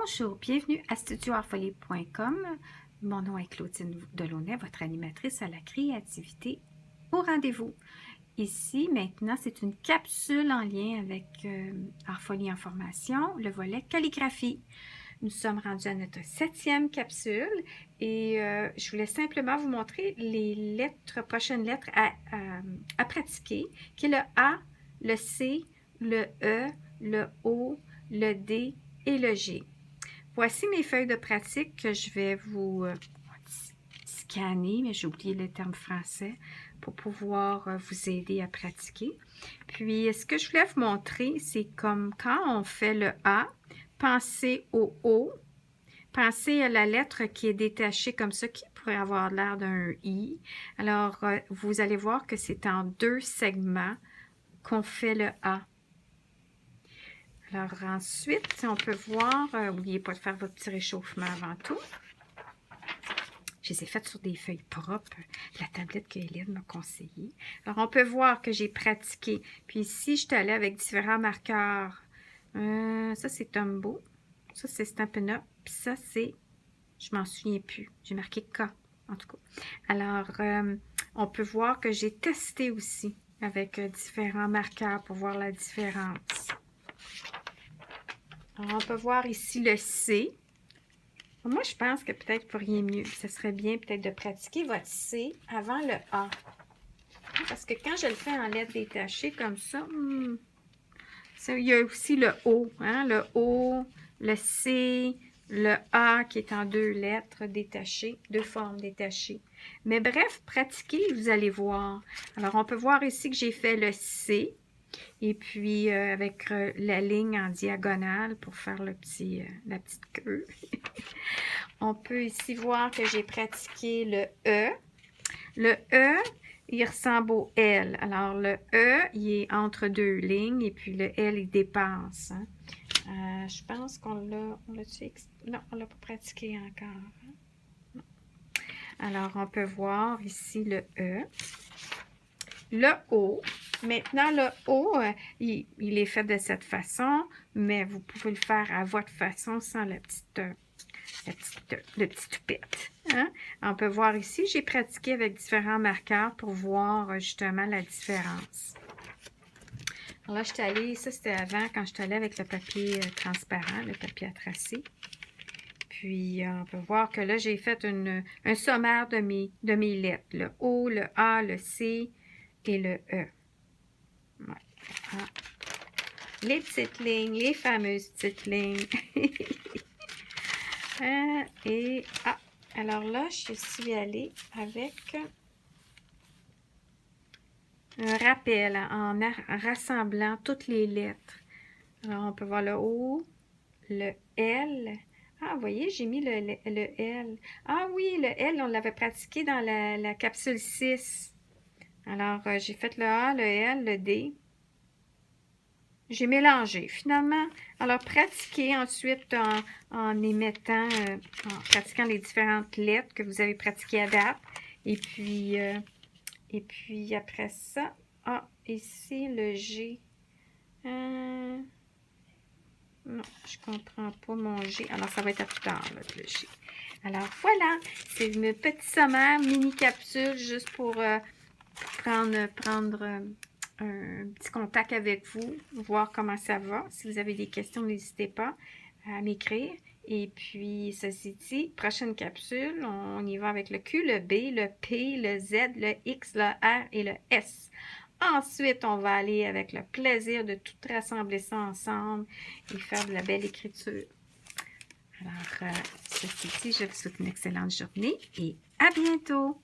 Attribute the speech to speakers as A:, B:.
A: Bonjour, bienvenue à studioartfolie.com. Mon nom est Claudine Delaunay, votre animatrice à la créativité au rendez-vous. Ici, maintenant, c'est une capsule en lien avec Artfolie en formation, le volet calligraphie. Nous sommes rendus à notre 7e capsule et je voulais simplement vous montrer les prochaines lettres à pratiquer, qui est le A, le C, le E, le O, le D et le G. Voici mes feuilles de pratique que je vais vous scanner, mais j'ai oublié le terme français, pour pouvoir vous aider à pratiquer. Puis, ce que je voulais vous montrer, c'est comme quand on fait le A, pensez au O, pensez à la lettre qui est détachée comme ça, qui pourrait avoir l'air d'un I. Alors, vous allez voir que c'est en 2 segments qu'on fait le A. Alors ensuite, on peut voir, n'oubliez pas de faire votre petit réchauffement avant tout. Je les ai faites sur des feuilles propres, la tablette que Hélène m'a conseillée. Alors on peut voir que j'ai pratiqué. Puis ici, je suis allée avec différents marqueurs. Ça, c'est Tombow. Ça, c'est Stampin' Up. Puis ça, c'est, je m'en souviens plus. J'ai marqué K, en tout cas. Alors, on peut voir que j'ai testé aussi avec différents marqueurs pour voir la différence. Alors, on peut voir ici le C. Moi, je pense que peut-être pour rien mieux, ce serait bien peut-être de pratiquer votre C avant le A. Parce que quand je le fais en lettres détachées comme ça, il y a aussi le O. Hein? Le O, le C, le A qui est en 2 lettres détachées, 2 formes détachées. Mais bref, pratiquez, vous allez voir. Alors, on peut voir ici que j'ai fait le C. Et puis, avec la ligne en diagonale pour faire la petite queue. On peut ici voir que j'ai pratiqué le E. Le E, il ressemble au L. Alors, le E, il est entre 2 lignes et puis le L, il dépasse. Hein. Je pense qu'on l'a... Non, on ne l'a pas pratiqué encore. Hein? Non. Alors, on peut voir ici le E. Le O. Maintenant, le O, il est fait de cette façon, mais vous pouvez le faire à votre façon sans le petit toupette. Hein? On peut voir ici, j'ai pratiqué avec différents marqueurs pour voir justement la différence. Alors là, je suis allée, ça c'était avant, quand je suis allée avec le papier transparent, le papier à tracer. Puis, on peut voir que là, j'ai fait un sommaire de mes lettres. Le O, le A, le C et le E. Ouais. Ah. Les petites lignes, les fameuses petites lignes. Alors là, je suis allée avec un rappel en rassemblant toutes les lettres. Alors, on peut voir le O, le L. Ah, vous voyez, j'ai mis le L. Ah oui, le L, on l'avait pratiqué dans la capsule 6. Alors, j'ai fait le A, le L, le D. J'ai mélangé finalement. Alors, pratiquez ensuite en émettant, en pratiquant les différentes lettres que vous avez pratiquées à date. Et puis après ça, ici le G. Non, je ne comprends pas mon G. Alors, ça va être à plus tard, là, le G. Alors, voilà. C'est une petite sommaire, mini capsule, juste pour prendre un petit contact avec vous, voir comment ça va. Si vous avez des questions, n'hésitez pas à m'écrire. Et puis, ceci dit, prochaine capsule, on y va avec le Q, le B, le P, le Z, le X, le R et le S. Ensuite, on va aller avec le plaisir de tout rassembler ça ensemble et faire de la belle écriture. Alors, ceci dit, je vous souhaite une excellente journée et à bientôt!